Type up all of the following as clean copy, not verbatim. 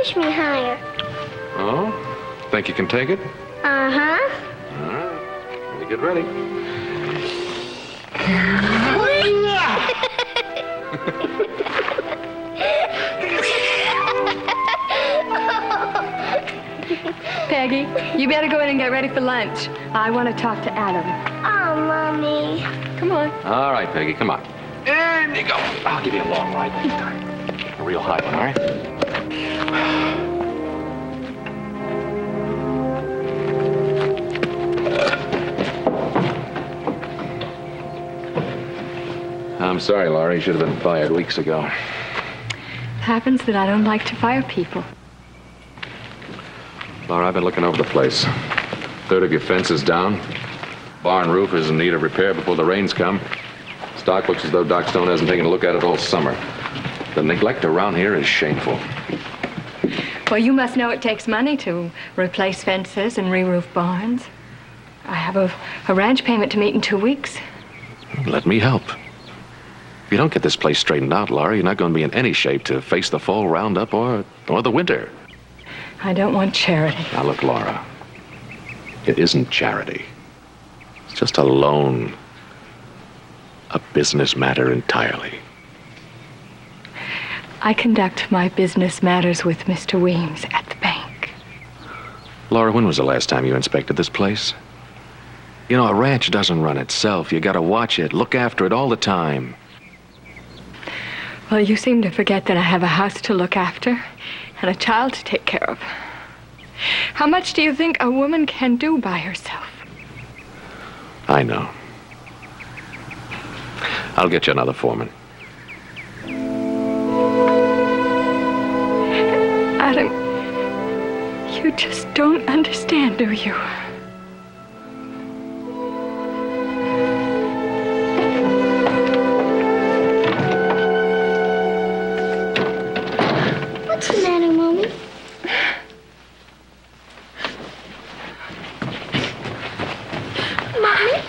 push me higher. Oh? Think you can take it? Uh-huh. All right. Well, get ready. Peggy, you better go in and get ready for lunch. I want to talk to Adam. Oh, Mommy. Come on. All right, Peggy, come on. In you go. I'll give you a long ride this time. A real high one, all right? I'm sorry, Laura. You should have been fired weeks ago. It happens that I don't like to fire people. Laura, I've been looking over the place. Third of your fence is down. Barn roof is in need of repair before the rains come. Stock looks as though Doc Stone hasn't taken a look at it all summer. The neglect around here is shameful. Well, you must know it takes money to replace fences and re-roof barns. I have a ranch payment to meet in 2 weeks. Let me help. If you don't get this place straightened out, Laura, you're not going to be in any shape to face the fall roundup or the winter. I don't want charity. Now, look, Laura. It isn't charity. It's just a loan. A business matter entirely. I conduct my business matters with Mr. Weems at the bank. Laura, when was the last time you inspected this place? You know, a ranch doesn't run itself. You gotta watch it, look after it all the time. Well, you seem to forget that I have a house to look after and a child to take care of. How much do you think a woman can do by herself? I know. I'll get you another foreman. Adam, you just don't understand, do you? What's the matter, Mommy? Mommy?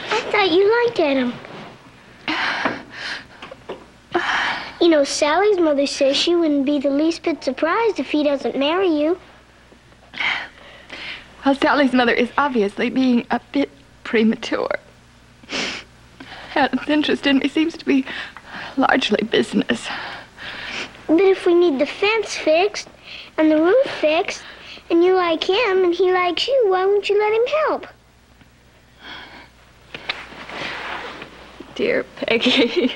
I thought you liked Adam. You know, Sally's mother says she wouldn't be the least bit surprised if he doesn't marry you. Well, Sally's mother is obviously being a bit premature. Adam's interest in me seems to be largely business. But if we need the fence fixed and the roof fixed, and you like him and he likes you, why won't you let him help? Dear Peggy.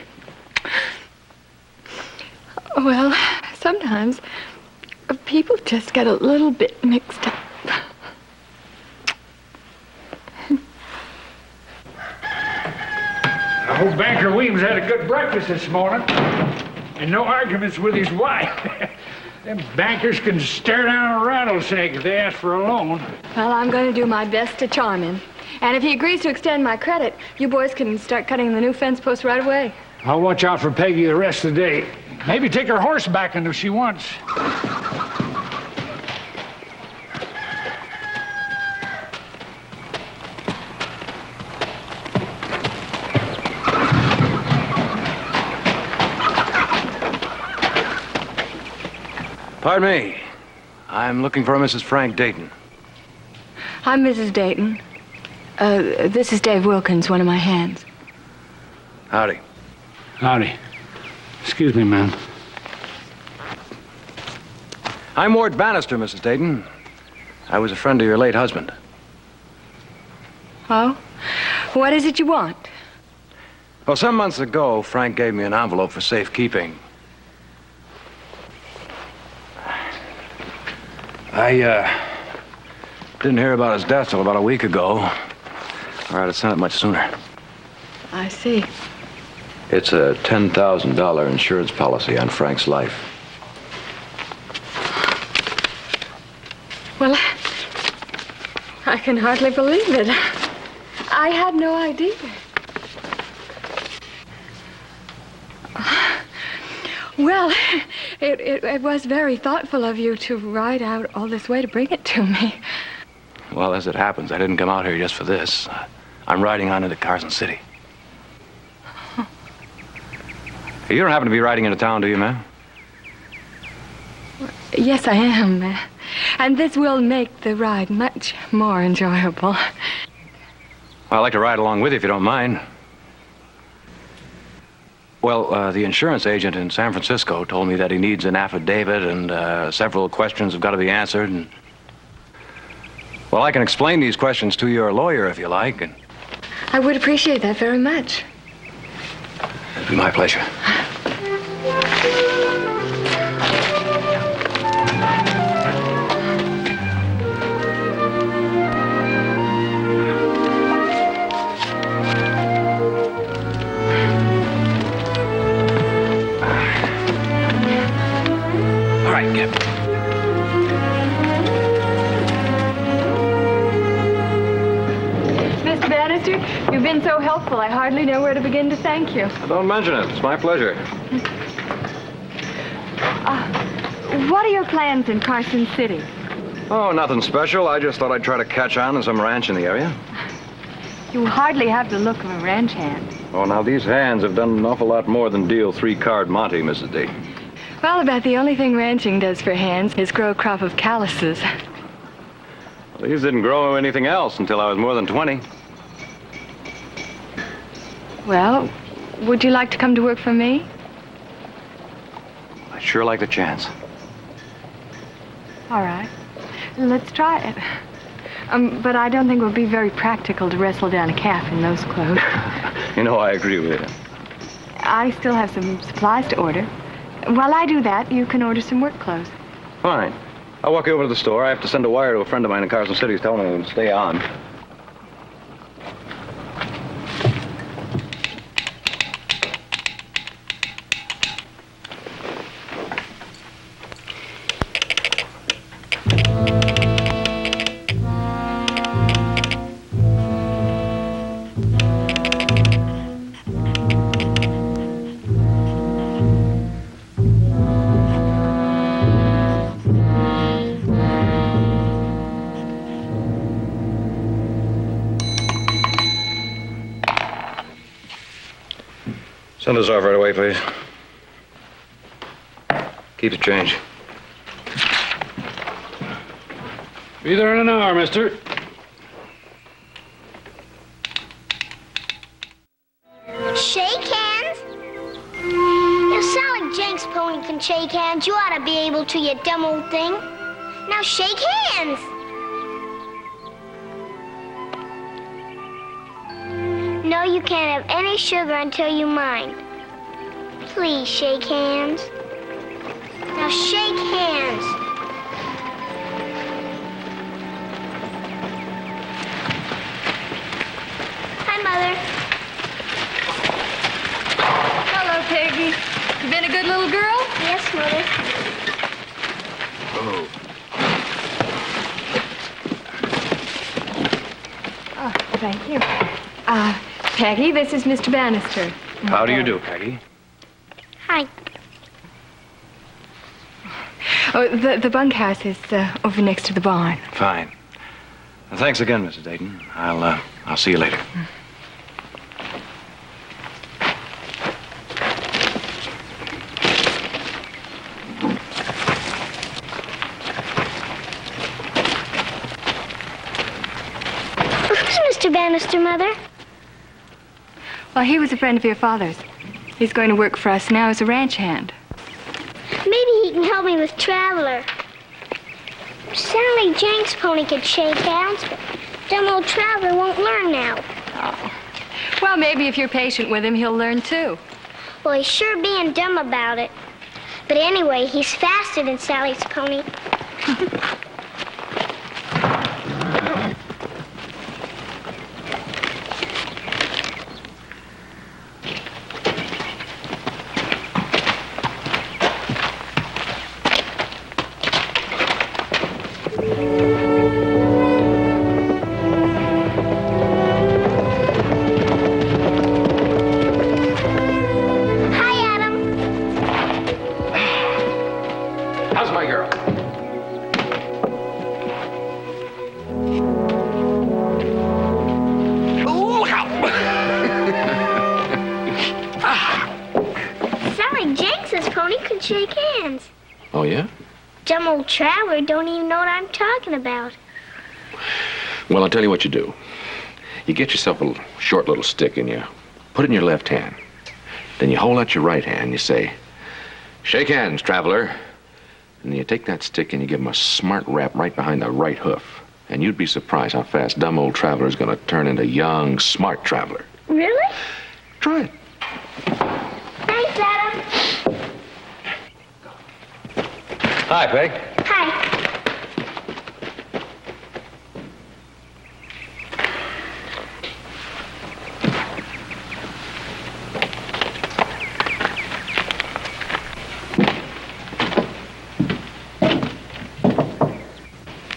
Well, sometimes people just get a little bit mixed up. I hope Banker Weems had a good breakfast this morning and no arguments with his wife. Them bankers can stare down a rattlesnake if they ask for a loan. Well, I'm going to do my best to charm him. And if he agrees to extend my credit, you boys can start cutting the new fence post right away. I'll watch out for Peggy the rest of the day. Maybe take her horse back if she wants. Pardon me. I'm looking for Mrs. Frank Dayton. I'm Mrs. Dayton. This is Dave Wilkins, one of my hands. Howdy. Howdy. Excuse me, ma'am. I'm Ward Bannister, Mrs. Dayton. I was a friend of your late husband. Oh? What is it you want? Well, some months ago, Frank gave me an envelope for safekeeping. I didn't hear about his death till about a week ago. Or I'd have sent it much sooner. I see. It's a $10,000 insurance policy on Frank's life. Well, I can hardly believe it. I had no idea. Well, it was very thoughtful of you to ride out all this way to bring it to me. Well, as it happens, I didn't come out here just for this. I'm riding on into Carson City. You don't happen to be riding into town, do you, ma'am? Yes, I am. And this will make the ride much more enjoyable. Well, I'd like to ride along with you if you don't mind. Well, the insurance agent in San Francisco told me that he needs an affidavit and several questions have got to be answered. And... Well, I can explain these questions to your lawyer if you like. And... I would appreciate that very much. It'd be my pleasure. All right, Gib. Mr. Bannister, you've been so helpful, I hardly know where to begin to thank you. Don't mention it. It's my pleasure. What are your plans in Carson City? Oh, nothing special. I just thought I'd try to catch on in some ranch in the area. You hardly have the look of a ranch hand. Oh, now, these hands have done an awful lot more than deal 3-card Monte, Mrs. D. Well, about the only thing ranching does for hands is grow a crop of calluses. Well, these didn't grow anything else until I was more than 20. Well, would you like to come to work for me? I'd sure like the chance. All right. Let's try it. But I don't think it would be very practical to wrestle down a calf in those clothes. You know, I agree with you. I still have some supplies to order. While I do that, you can order some work clothes. Fine. I'll walk you over to the store. I have to send a wire to a friend of mine in Carson City telling him to stay on. Send us off right away, please. Keep the change. Be there in an hour, mister. Shake hands? You sound like Jenks Pony can shake hands. You ought to be able to, you dumb old thing. Now shake hands. No, you can't have any sugar until you mind. Please shake hands. Now shake hands. Hi, Mother. Hello, Peggy. You been a good little girl? Yes, Mother. Oh, thank you. Peggy, this is Mr. Bannister. How do you do, Peggy? Hi. Oh, the bunkhouse is over next to the barn. Fine. Well, thanks again, Mrs. Dayton. I'll see you later. Who's Mr. Bannister, Mother? Well, he was a friend of your father's. He's going to work for us now as a ranch hand. Maybe he can help me with Traveler. Sally Jenks Pony could shake hands, but dumb old Traveler won't learn now. Oh. Well, maybe if you're patient with him, he'll learn too. Well, he's sure being dumb about it. But anyway, he's faster than Sally's pony. traveler don't even know what I'm talking about. Well, I'll tell you what you do. You get yourself a short little stick and you put it in your left hand. Then you hold out your right hand and you say, "Shake hands, traveler." And then you take that stick and you give him a smart rap right behind the right hoof. And you'd be surprised how fast dumb old traveler's going to turn into young, smart traveler. Really? Try it. Thanks, Adam. Hi, Peg. Hi.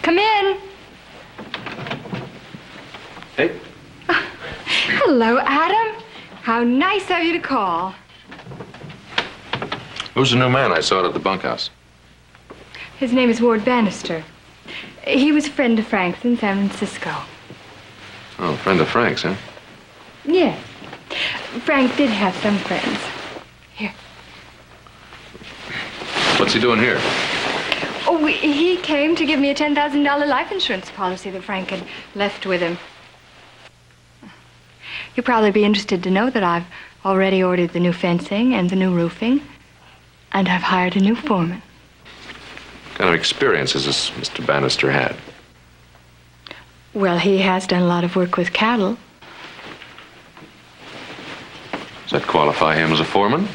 Come in. Hey. Hello, Adam. How nice of you to call. Who's the new man I saw at the bunkhouse? His name is Ward Bannister. He was a friend of Frank's in San Francisco. Oh, friend of Frank's, huh? Yes. Frank did have some friends. Here. What's he doing here? Oh, he came to give me a $10,000 life insurance policy that Frank had left with him. You'll probably be interested to know that I've already ordered the new fencing and the new roofing, and I've hired a new foreman. What kind of experience has this Mr. Bannister had? Well, he has done a lot of work with cattle. Does that qualify him as a foreman?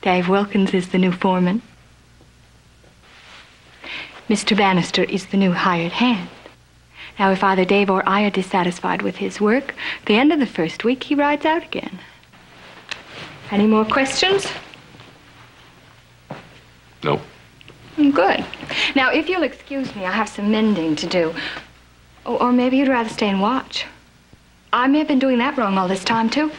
Dave Wilkins is the new foreman. Mr. Bannister is the new hired hand. Now, if either Dave or I are dissatisfied with his work, at the end of the first week, he rides out again. Any more questions? No. Good. Now, if you'll excuse me, I have some mending to do. Oh, or maybe you'd rather stay and watch. I may have been doing that wrong all this time, too.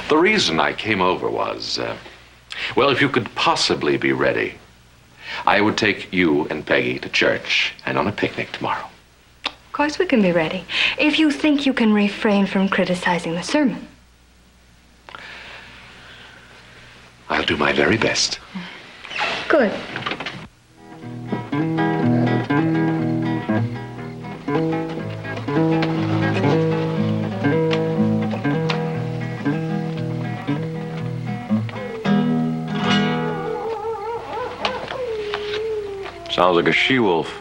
The reason I came over was, well, if you could possibly be ready, I would take you and Peggy to church and on a picnic tomorrow. Of course we can be ready, if you think you can refrain from criticizing the sermon. I'll do my very best. Good. Sounds like a she-wolf.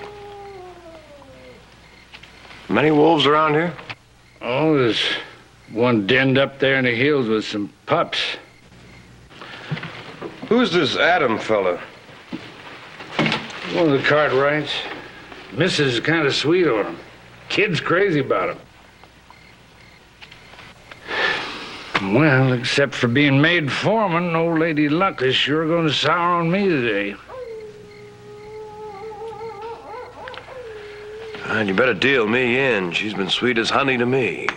Many wolves around here? Oh, there's one denned up there in the hills with some pups. Who's this Adam fella? One of the Cartwrights. Mrs. is kind of sweet on him. Kid's crazy about him. Well, except for being made foreman, old lady Luck is sure going to sour on me today. And you better deal me in. She's been sweet as honey to me.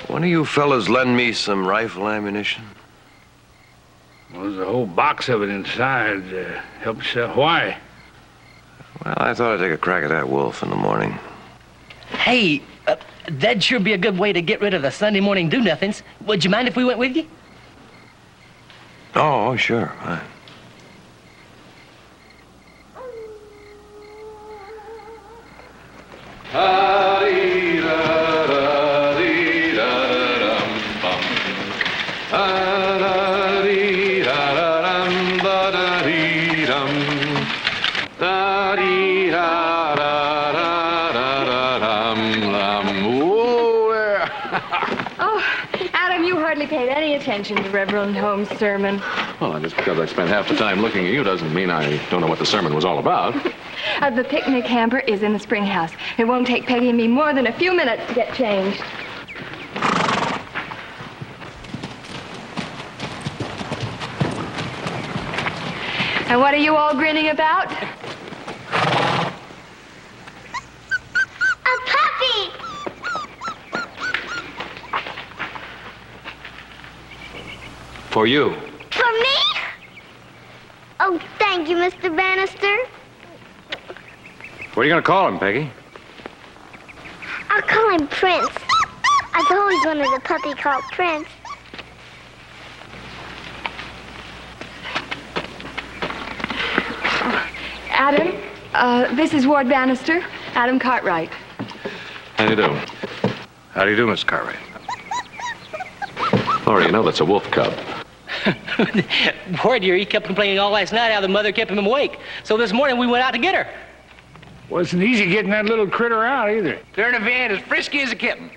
One of you fellas lend me some rifle ammunition? Well, there's a whole box of it inside. Help yourself. Why? Well, I thought I'd take a crack at that wolf in the morning. Hey, that'd sure be a good way to get rid of the Sunday morning do-nothings. Would you mind if we went with you? Oh, sure, fine. Paid any attention to Reverend Holmes' sermon. Well, just because I spent half the time looking at you doesn't mean I don't know what the sermon was all about. The picnic hamper is in the spring house. It won't take Peggy and me more than a few minutes to get changed. And what are you all grinning about? A puppy! For you. For me? Oh, thanks. Thank you, Mr. Bannister. What are you going to call him, Peggy? I'll call him Prince. I've always wanted a puppy called Prince. Adam, this is Ward Bannister, Adam Cartwright. How do you do? How do you do, Miss Cartwright? Laura, you know that's a wolf cub. Ward here, he kept complaining all last night how the mother kept him awake. So this morning we went out to get her. Wasn't easy getting that little critter out either. They're in a van as frisky as a kitten.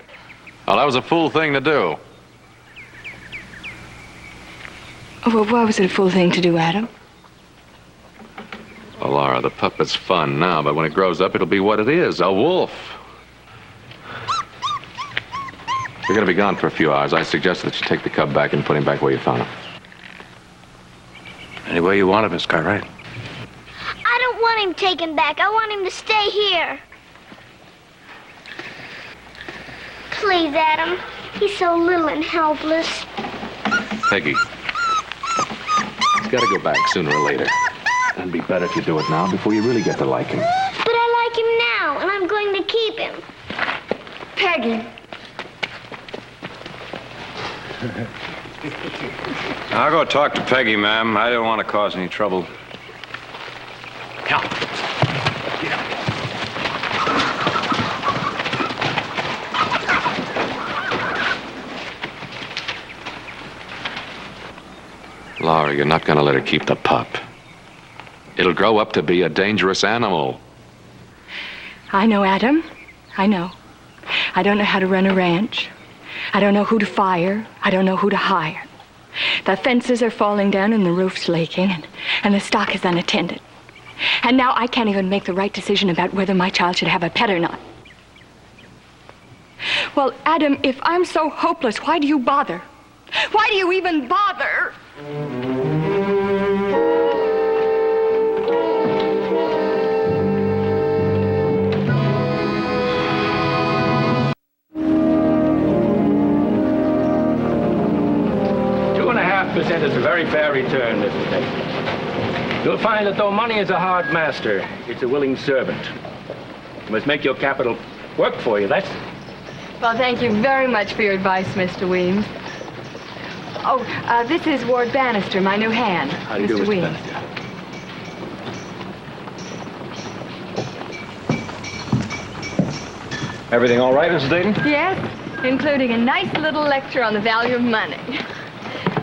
Well, that was a fool thing to do. Oh, well, why was it a fool thing to do, Adam? Well, Laura, the pup is fun now, but when it grows up, it'll be what it is, a wolf. You're going to be gone for a few hours. I suggest that you take the cub back and put him back where you found him. Any way you want it, Miss Cartwright. I don't want him taken back. I want him to stay here. Please, Adam. He's so little and helpless. Peggy, he's got to go back sooner or later. It'd be better if you do it now before you really get to like him. But I like him now, and I'm going to keep him. Peggy. I'll go talk to Peggy, ma'am. I don't want to cause any trouble. Now, Laura, you're not going to let her keep the pup. It'll grow up to be a dangerous animal. I know, Adam. I know. I don't know how to run a ranch. I don't know who to fire. I don't know who to hire. The fences are falling down and the roof's leaking, and the stock is unattended. And now I can't even make the right decision about whether my child should have a pet or not. Well, Adam, if I'm so hopeless, why do you bother? Why do you even bother? 2.5% is a very fair return, Mr. Dayton. You'll find that though money is a hard master, it's a willing servant. You must make your capital work for you, that's... Well, thank you very much for your advice, Mr. Weems. Oh, this is Ward Bannister, my new hand. How do you do, Mr. Weems. Bannister? Everything all right, Mrs. Dayton? Yes, including a nice little lecture on the value of money.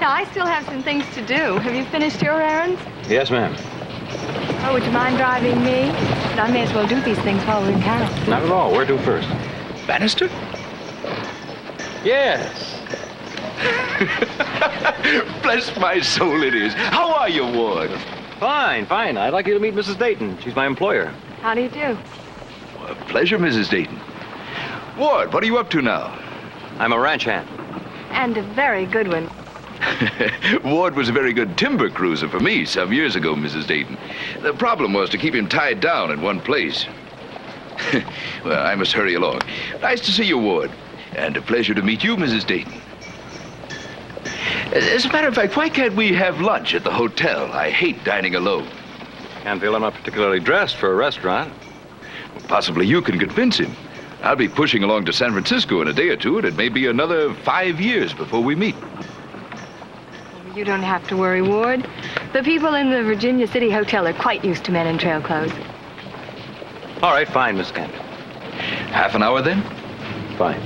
Now, I still have some things to do. Have you finished your errands? Yes, ma'am. Oh, would you mind driving me? But I may as well do these things while we're in town. Not at all. Where to first? Bannister? Yes. Bless my soul, it is. How are you, Ward? Fine, fine. I'd like you to meet Mrs. Dayton. She's my employer. How do you do? A pleasure, Mrs. Dayton. Ward, what are you up to now? I'm a ranch hand. And a very good one. Ward was a very good timber cruiser for me some years ago, Mrs. Dayton. The problem was to keep him tied down in one place. Well, I must hurry along. Nice to see you, Ward. And a pleasure to meet you, Mrs. Dayton. As a matter of fact, why can't we have lunch at the hotel? I hate dining alone. Can't feel I'm not particularly dressed for a restaurant. Possibly you can convince him. I'll be pushing along to San Francisco in a day or two, and it may be another 5 years before we meet. You don't have to worry, Ward. The people in the Virginia City Hotel are quite used to men in trail clothes. All right, fine, Miss Camden. Half an hour, then? Fine.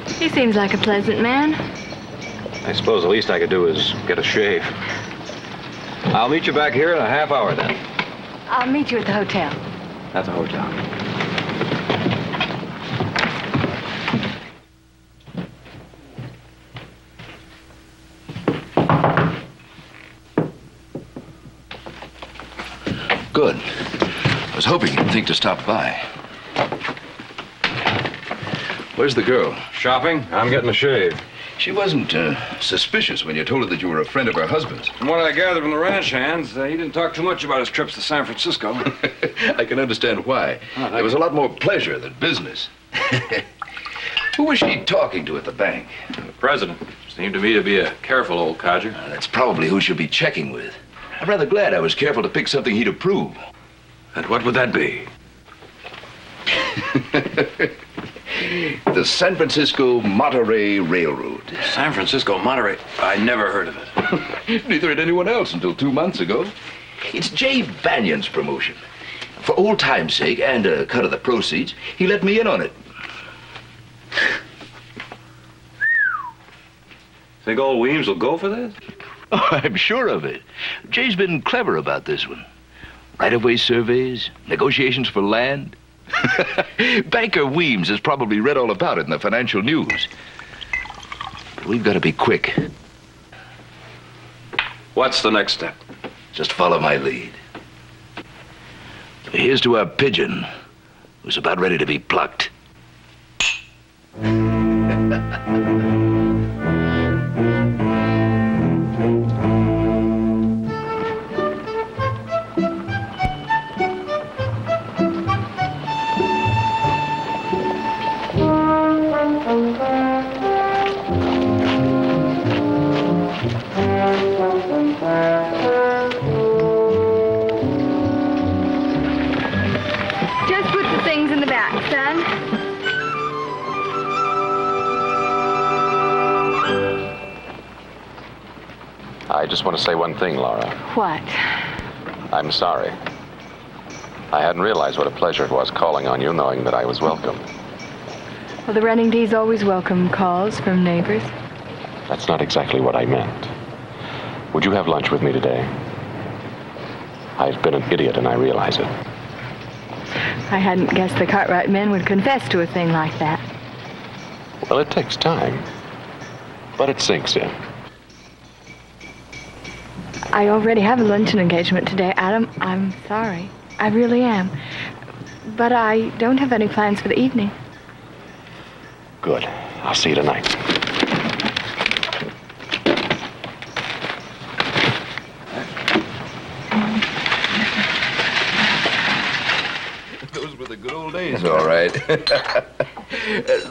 He seems like a pleasant man. I suppose the least I could do is get a shave. I'll meet you back here in a half hour, then. I'll meet you at the hotel. At the hotel. Good. I was hoping you'd think to stop by. Where's the girl? Shopping? I'm getting a shave. She wasn't suspicious when you told her that you were a friend of her husband's. From what I gathered from the ranch hands, he didn't talk too much about his trips to San Francisco. I can understand why. Oh, there was a lot more pleasure than business. Who was she talking to at the bank? The president seemed to me to be a careful old codger. That's probably who she'll be checking with. I'm rather glad I was careful to pick something he'd approve. And what would that be? The San Francisco Monterey Railroad. San Francisco Monterey? I never heard of it. Neither had anyone else until 2 months ago. It's Jay Banyan's promotion. For old time's sake and a cut of the proceeds, he let me in on it. Think old Weems will go for this? Oh, I'm sure of it. Jay's been clever about this one. Right-of-way surveys, negotiations for land. Banker Weems has probably read all about it in the financial news. But we've got to be quick. What's the next step? Just follow my lead. Here's to our pigeon, who's about ready to be plucked. Just put the things in the back, son. I just want to say one thing, Laura. What? I'm sorry. I hadn't realized what a pleasure it was calling on you, knowing that I was welcome. Well, the running D's always welcome calls from neighbors. That's not exactly what I meant. Would you have lunch with me today? I've been an idiot, and I realize it. I hadn't guessed the Cartwright men would confess to a thing like that. Well, it takes time, but it sinks in. I already have a luncheon engagement today, Adam. I'm sorry. I really am. But I don't have any plans for the evening. Good. I'll see you tonight. Those were the good old days, all right.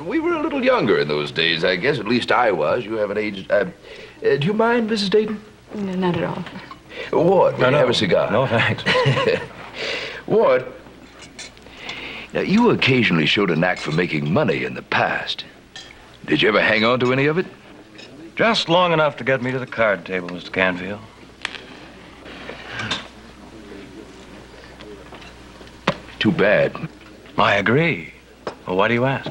We were a little younger in those days, I guess. At least I was. You haven't aged. Do you mind, Mrs. Dayton? No, not at all. Ward, will you have a cigar? No, thanks. Ward, now, you occasionally showed a knack for making money in the past. Did you ever hang on to any of it? Just long enough to get me to the card table, Mr. Canfield. Too bad. I agree. Well, why do you ask?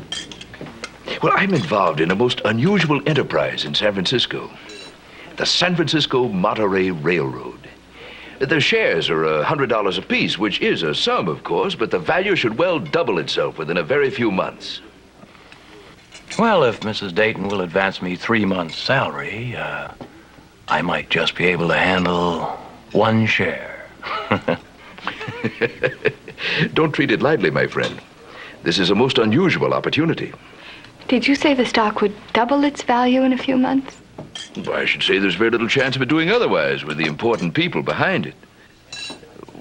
Well, I'm involved in a most unusual enterprise in San Francisco. The San Francisco Monterey Railroad. The shares are $100 apiece, which is a sum, of course, but the value should well double itself within a very few months. Well, if Mrs. Dayton will advance me 3 months' salary, I might just be able to handle 1 share. Don't treat it lightly, my friend. This is a most unusual opportunity. Did you say the stock would double its value in a few months? Well, I should say there's very little chance of it doing otherwise with the important people behind it.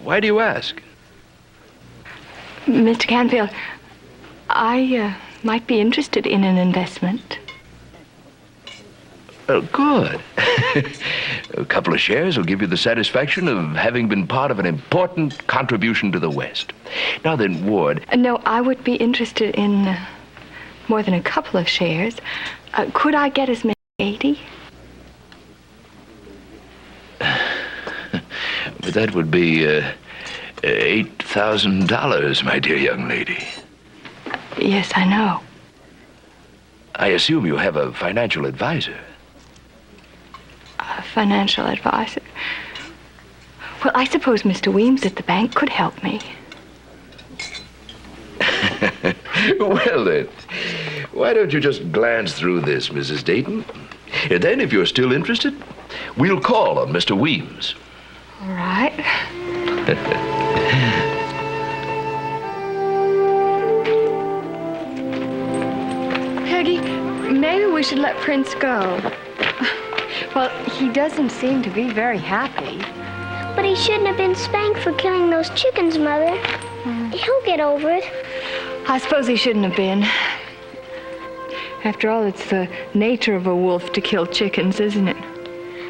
Why do you ask? Mr. Canfield, I might be interested in an investment. Oh, good. A couple of shares will give you the satisfaction of having been part of an important contribution to the West. Now then, Ward... No, I would be interested in more than a couple of shares. Could I get as many as 80? But that would be $8,000, my dear young lady. Yes, I know. I assume you have a financial advisor. A financial advisor? Well, I suppose Mr. Weems at the bank could help me. Well, then, why don't you just glance through this, Mrs. Dayton? And then, if you're still interested, we'll call on Mr. Weems. All right. Peggy, maybe we should let Prince go. Well, he doesn't seem to be very happy. But he shouldn't have been spanked for killing those chickens, Mother. He'll get over it. I suppose he shouldn't have been. After all, it's the nature of a wolf to kill chickens, isn't it?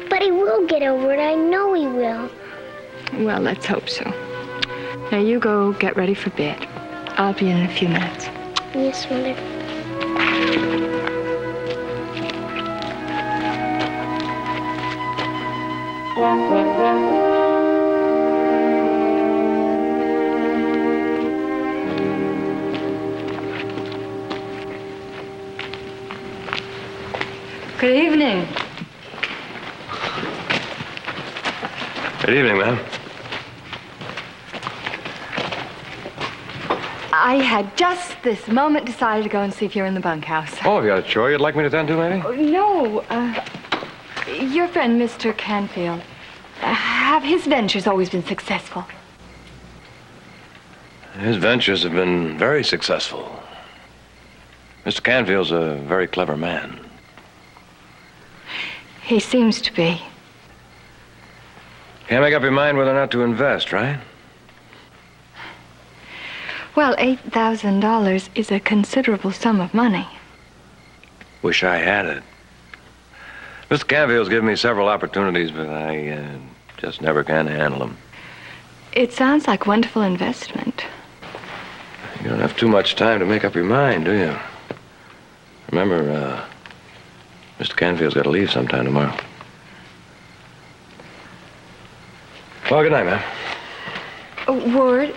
But he will get over it. I know he will. Well, let's hope so. Now you go get ready for bed. I'll be in a few minutes. Yes, Mother. Good evening. Good evening, ma'am. I had just this moment decided to go and see if you're in the bunkhouse. Oh, have you got a chore you'd like me to attend to, maybe? Oh, no, your friend, Mr. Canfield, have his ventures always been successful? His ventures have been very successful. Mr. Canfield's a very clever man. He seems to be. Can't make up your mind whether or not to invest, right? Well, $8,000 is a considerable sum of money. Wish I had it. Mr. Canfield's given me several opportunities, but I just never can handle them. It sounds like a wonderful investment. You don't have too much time to make up your mind, do you? Remember, Mr. Canfield's got to leave sometime tomorrow. Well, good night, ma'am. Ward,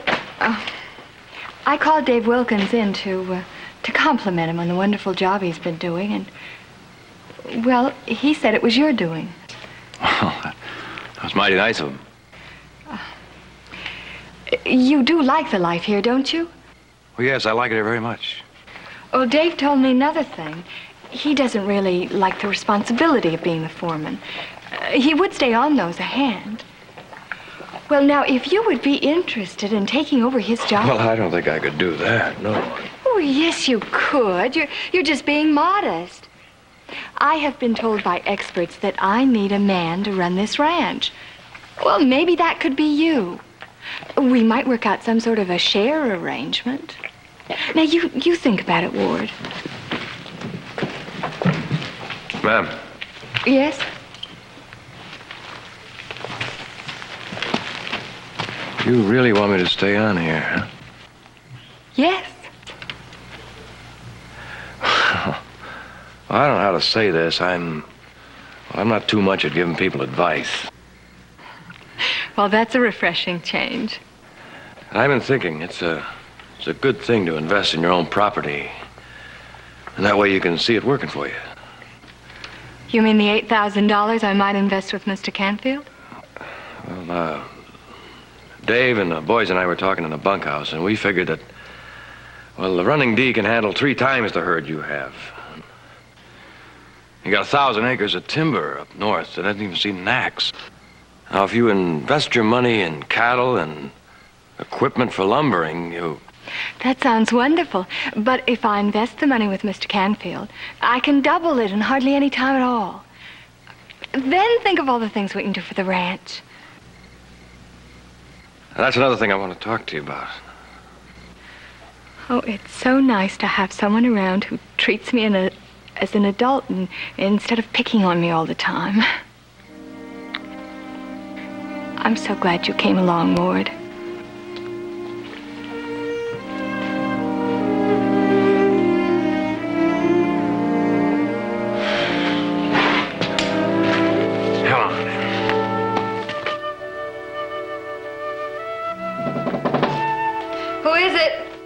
I called Dave Wilkins in to compliment him on the wonderful job he's been doing, and, well, he said it was your doing. Well, that was mighty nice of him. You do like the life here, don't you? Well, yes, I like it here very much. Well, Dave told me another thing. He doesn't really like the responsibility of being the foreman. He would stay on, though, as a hand. Well, now, if you would be interested in taking over his job... Well, I don't think I could do that, no. Oh, yes, you could. You're just being modest. I have been told by experts that I need a man to run this ranch. Well, maybe that could be you. We might work out some sort of a share arrangement. Now, you think about it, Ward. Ma'am. Yes? You really want me to stay on here, huh? Yes. Well, I don't know how to say this. I'm not too much at giving people advice. Well, that's a refreshing change. I've been thinking it's a good thing to invest in your own property. And that way you can see it working for you. You mean the $8,000 I might invest with Mr. Canfield? Well, Dave and the boys and I were talking in the bunkhouse, and we figured that, well, the running D can handle 3 times the herd you have. You got 1,000 acres of timber up north that hasn't even seen an axe. Now, if you invest your money in cattle and equipment for lumbering, you... That sounds wonderful. But if I invest the money with Mr. Canfield, I can double it in hardly any time at all. Then think of all the things we can do for the ranch. That's another thing I want to talk to you about. Oh, it's so nice to have someone around who treats me as an adult instead of picking on me all the time. I'm so glad you came along, Ward.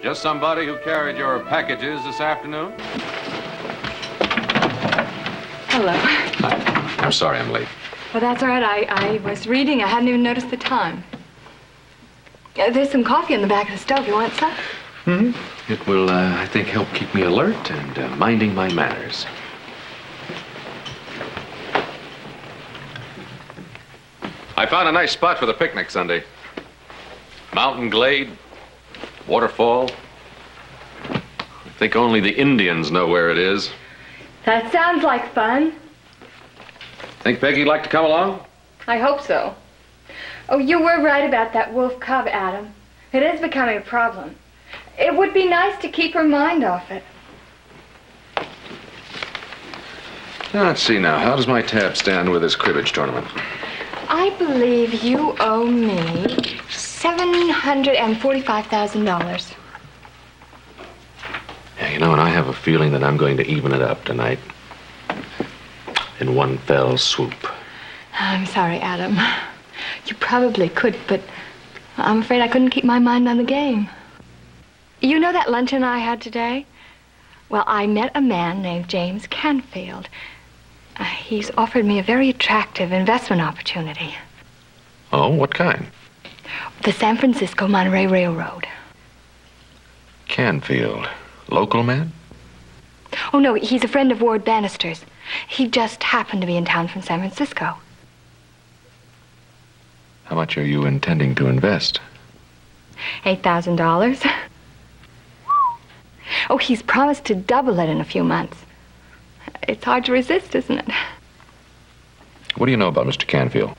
Just somebody who carried your packages this afternoon? Hello. Hi. I'm sorry I'm late. Well, that's all right. I was reading. I hadn't even noticed the time. There's some coffee in the back of the stove. You want some? Mm-hmm. It will, I think, help keep me alert and minding my manners. I found a nice spot for the picnic Sunday. Mountain glade, waterfall. I think only the Indians know where it is. That sounds like fun. Think Peggy'd like to come along? I hope so. Oh, you were right about that wolf cub, Adam. It is becoming a problem. It would be nice to keep her mind off it. Now, let's see now. How does my tab stand with this cribbage tournament? I I believe you owe me $745,000. Yeah, you know, and I have a feeling that I'm going to even it up tonight. In one fell swoop. I'm sorry, Adam. You probably could, but I'm afraid I couldn't keep my mind on the game. You know that luncheon I had today? Well, I met a man named James Canfield. He's offered me a very attractive investment opportunity. Oh, what kind? The San Francisco Monterey Railroad. Canfield. Local man? Oh, no, he's a friend of Ward Bannister's. He just happened to be in town from San Francisco. How much are you intending to invest? $8,000. Oh, he's promised to double it in a few months. It's hard to resist, isn't it? What do you know about Mr. Canfield?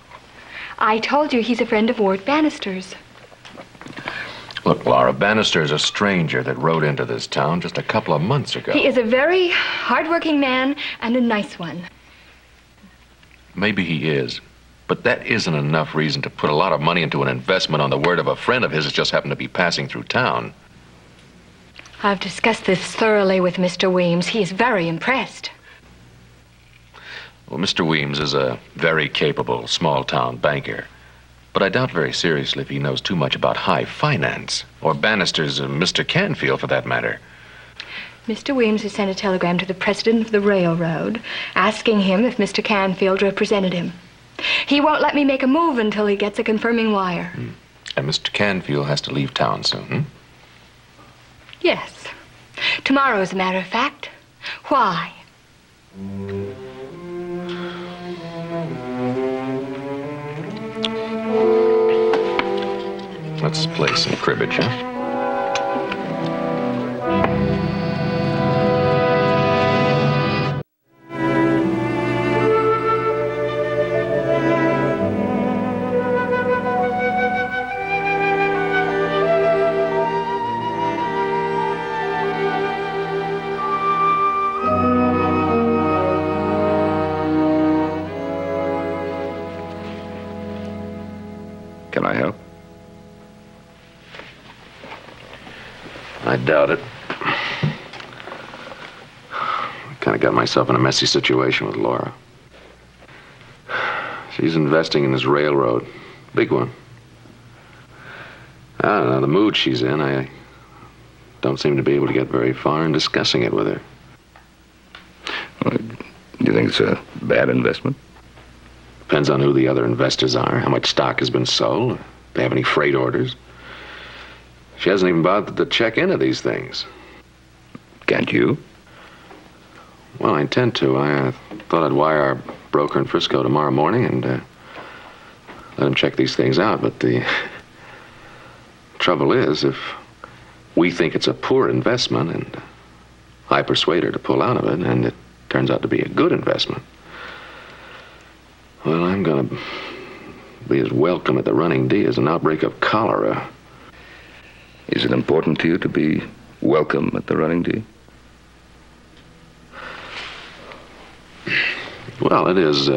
I told you he's a friend of Ward Bannister's. Look, Laura, Bannister's a stranger that rode into this town just a couple of months ago. He is a very hard-working man and a nice one. Maybe he is, but that isn't enough reason to put a lot of money into an investment on the word of a friend of his that just happened to be passing through town. I've discussed this thoroughly with Mr. Weems. He is very impressed. Well, Mr. Weems is a very capable small-town banker. But I doubt very seriously if he knows too much about high finance, or Bannister's Mr. Canfield, for that matter. Mr. Weems has sent a telegram to the president of the railroad, asking him if Mr. Canfield represented him. He won't let me make a move until he gets a confirming wire. And Mr. Canfield has to leave town soon, Yes. Tomorrow, as a matter of fact. Why? Let's play some cribbage, huh? Can I help? I doubt it. I kind of got myself in a messy situation with Laura. She's investing in this railroad. Big one. I don't know, the mood she's in, I don't seem to be able to get very far in discussing it with her. Well, do you think it's a bad investment? Depends on who the other investors are, how much stock has been sold, if they have any freight orders. She hasn't even bothered to check into these things. Can't you? Well, I intend to. I thought I'd wire our broker in Frisco tomorrow morning and let him check these things out. But the trouble is, if we think it's a poor investment and I persuade her to pull out of it and it turns out to be a good investment, well, I'm going to be as welcome at the running D as an outbreak of cholera. Is it important to you to be welcome at the running D? Well, it is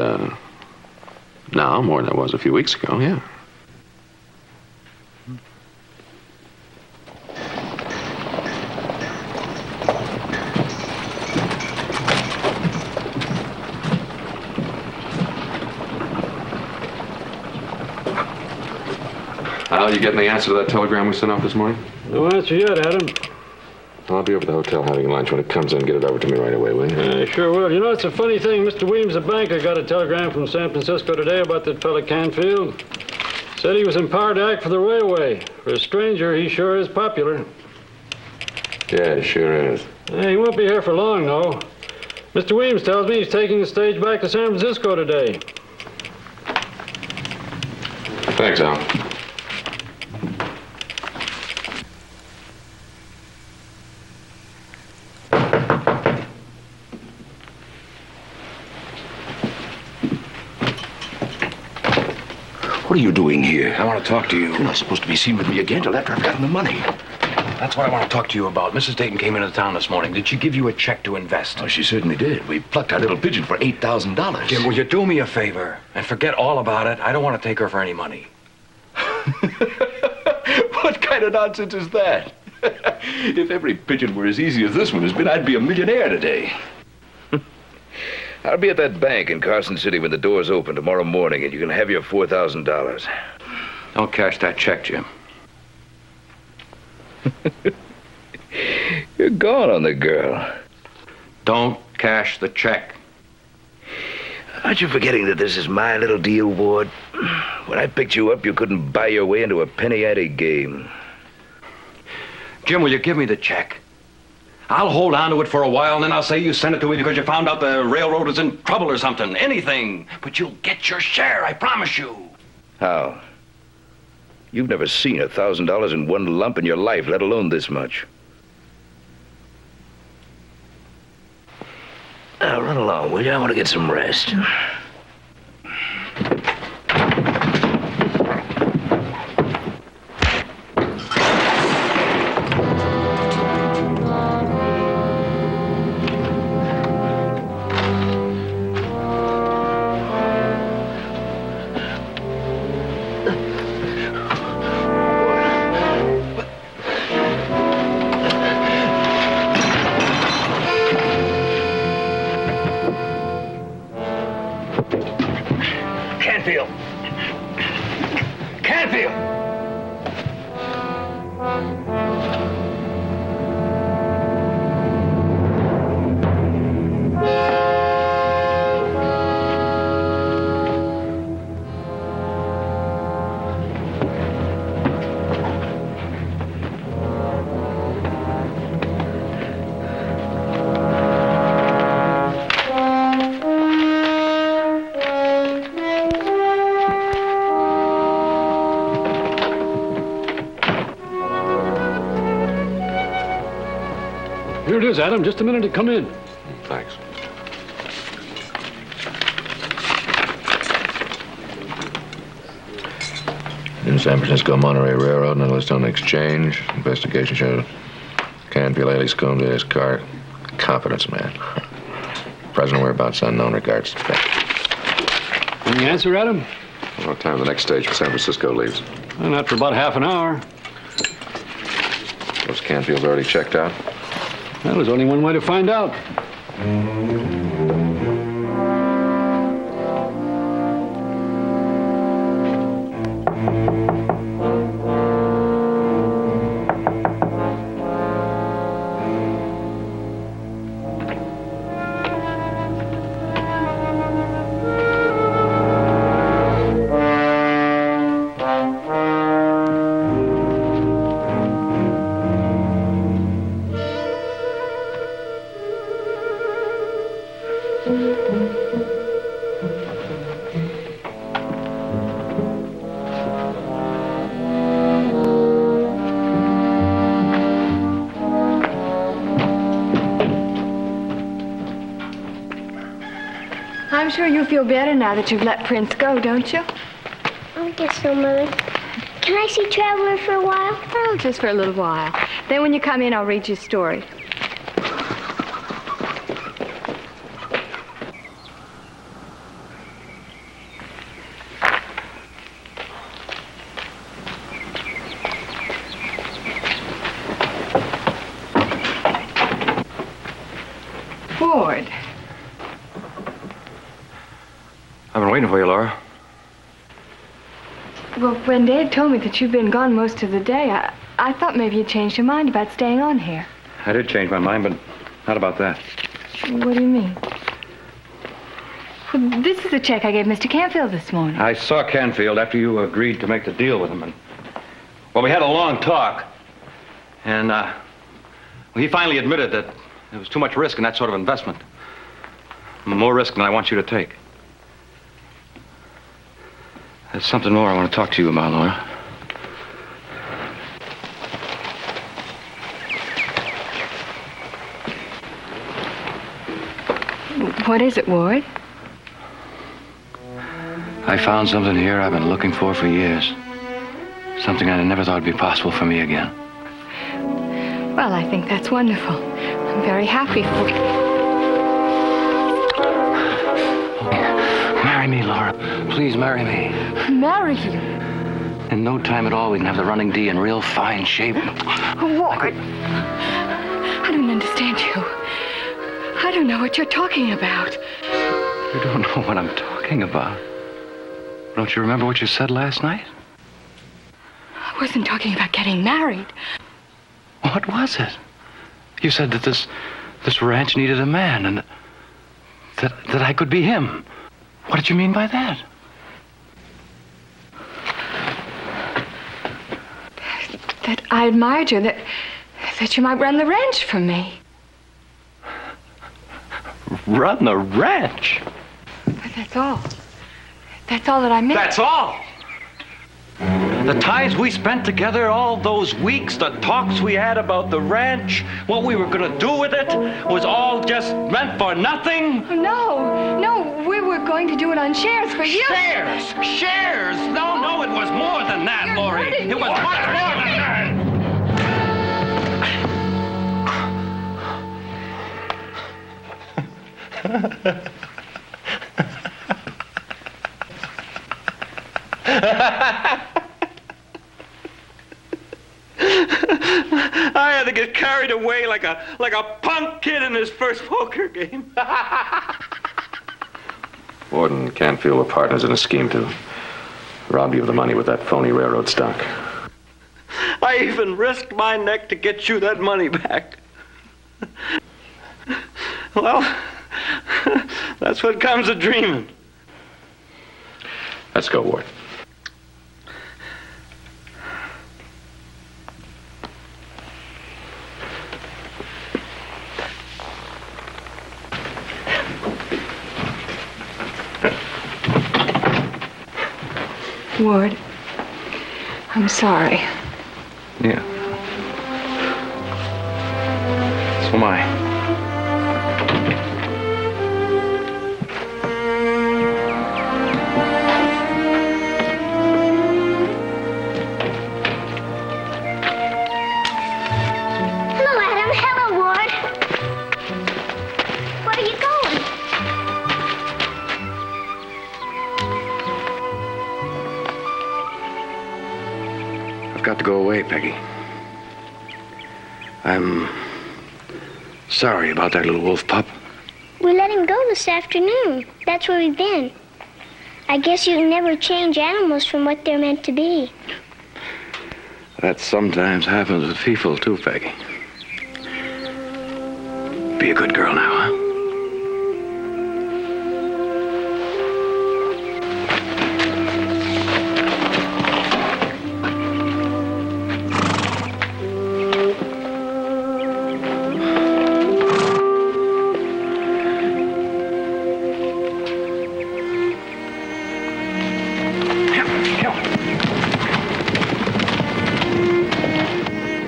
now more than it was a few weeks ago, yeah. Al, you getting the answer to that telegram we sent off this morning? No answer yet, Adam. I'll be over at the hotel having lunch. When it comes in, get it over to me right away, will you? I sure will. You know, it's a funny thing. Mr. Weems, the banker, got a telegram from San Francisco today about that fella Canfield. Said he was empowered to act for the railway. For a stranger, he sure is popular. Yeah, it sure is. He won't be here for long, though. Mr. Weems tells me he's taking the stage back to San Francisco today. Thanks, Al. What are you doing here? I want to talk to you. You're not supposed to be seen with me again till after I've gotten the money. That's what I want to talk to you about. Mrs. Dayton came into town this morning. Did she give you a check to invest? Oh, she certainly did. We plucked our little pigeon for $8,000. Jim, will you do me a favor and forget all about it? I don't want to take her for any money. What kind of nonsense is that? If every pigeon were as easy as this one has been, I'd be a millionaire today. I'll be at that bank in Carson City when the doors open tomorrow morning, and you can have your $4,000. Don't cash that check, Jim. You're gone on the girl. Don't cash the check. Aren't you forgetting that this is my little deal, Ward? When I picked you up, you couldn't buy your way into a penny ante game. Jim, will you give me the check? I'll hold on to it for a while, and then I'll say you sent it to me because you found out the railroad was in trouble or something. Anything. But you'll get your share, I promise you. How? You've never seen $1,000 in one lump in your life, let alone this much. Now, run along, will you? I want to get some rest. Here it is, Adam. Just a minute to come in. Thanks. New San Francisco Monterey Railroad, and a list on exchange. Investigation shows Canfield alias combed in his car. Confidence man. Present whereabouts unknown. Regards. Any answer, Adam? What time the next stage for San Francisco leaves? Well, not for about half an hour. Was Canfield already checked out? Well, there's only one way to find out. I'm sure you feel better now that you've let Prince go, don't you? I guess so, Mother. Can I see Traveler for a while? Oh, just for a little while. Then when you come in, I'll read you a story. Ward. I've been waiting for you, Laura. Well, when Dave told me that you've been gone most of the day, I thought maybe you changed your mind about staying on here. I did change my mind, but not about that. What do you mean? Well, this is a check I gave Mr. Canfield this morning. I saw Canfield after you agreed to make the deal with him, and well, we had a long talk, and well, he finally admitted that there was too much risk in that sort of investment. More risk than I want you to take. There's something more I want to talk to you about, Laura. What is it, Ward? I found something here I've been looking for years. Something I never thought would be possible for me again. Well, I think that's wonderful. I'm very happy for you. Marry me, Laura. Please marry me. Marry you? In no time at all, we can have the running D in real fine shape. Ward, I don't understand you. I don't know what you're talking about. You don't know what I'm talking about. Don't you remember what you said last night? I wasn't talking about getting married. What was it? You said that this ranch needed a man and that I could be him. What did you mean by that? That I admired you, that you might run the ranch for me. Run the ranch? But that's all. That's all that I meant. That's all? The times we spent together, all those weeks, the talks we had about the ranch, what we were going to do with it, was all just meant for nothing? No, we were going to do it on shares for you. Shares? Shares? No, it was more than that, Lori. It was much more than that. I had to get carried away like a punk kid in his first poker game. Ward and Canfield were partners in a scheme to rob you of the money with that phony railroad stock. I even risked my neck to get you that money back. Well, that's what comes of dreaming. Let's go, Ward. Ward, I'm sorry. Yeah. So am I. Hello, Adam. Hello, Ward. Where are you going? I've got to go away, Peggy. I'm sorry about that little wolf pup. We let him go this afternoon. That's where we've been. I guess you can never change animals from what they're meant to be. That sometimes happens with people, too, Peggy. Be a good girl now, huh?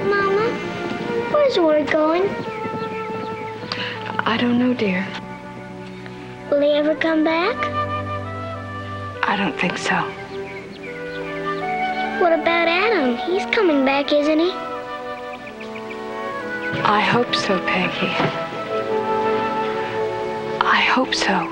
Mama, where's Ward going? I don't know, dear. Will he ever come back? I don't think so. What about Adam? He's coming back, isn't he? I hope so, Peggy. I hope so.